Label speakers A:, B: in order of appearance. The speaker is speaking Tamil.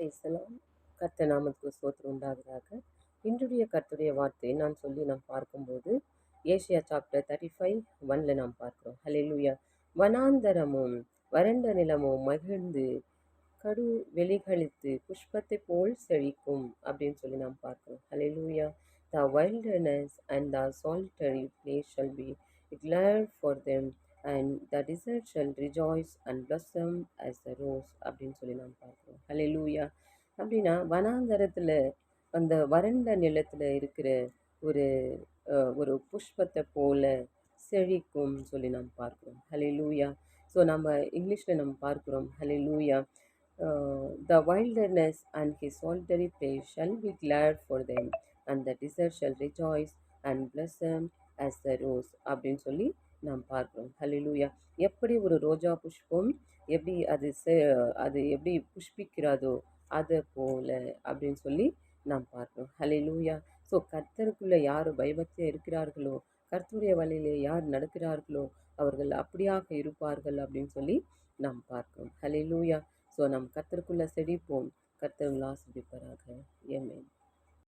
A: பேசலாம். கர்த்தர் நாமத்துக்கு ஸ்தோத்திரம் உண்டாவதாக. இன்றைய கர்த்தருடைய வார்த்தையை நான் சொல்லி நாம் பார்க்கும்போது ஏசியா சாப்டர் 35:1 நாம் பார்க்கிறோம். ஹalleluya. வனாந்தரமும் வறண்ட நிலமும் மகிழ்ந்து கடு வெளிகளித்து புஷ்பத்தை போல் செழிக்கும் அப்படின்னு சொல்லி நாம் பார்க்கிறோம். ஹalleluya. The wilderness and the solitary place shall be glad for them, and the desert shall rejoice and blossom as the rose அப்படின்னு சொல்லி நாம் பார்க்கிறோம். ஹalleluya. அப்படின்னா வனாந்தரத்துல அந்த வறண்ட நிலத்துல இருக்கிற ஒரு ஒரு புஷ்பத்தை போல செழிக்கும் சொல்லி நாம் பார்க்கிறோம். ஹalleluya. ஸோ நம்ம இங்கிலீஷ்ல நம்ம பார்க்கிறோம். ஹalleluya. The wilderness and his solitary place shall be glad for them, and the desert shall rejoice and blossom as the rose அப்படின்னு சொல்லி நாம் பார்க்கிறோம். ஹalleluya. எப்படி ஒரு ரோஜா புஷ்பம் எப்படி அது எப்படி புஷ்பிக்கிறதோ அதை போல அப்படின்னு சொல்லி நாம் பார்க்கிறோம். ஹalleluya. ஸோ கர்த்தருக்குள்ள யார் பயபக்தியா இருக்கிறார்களோ, கர்த்தருடைய வழியிலே யார் நடக்கிறார்களோ அவர்கள் அப்படியாக இருப்பார்கள் அப்படின்னு சொல்லி நாம் பார்க்கிறோம். ஹalleluya. ஸோ நாம் கர்த்தருக்குள்ள செழிப்போம். கர்த்தர் உங்களை ஆசீர்வதிப்பாராக. ஆமென்.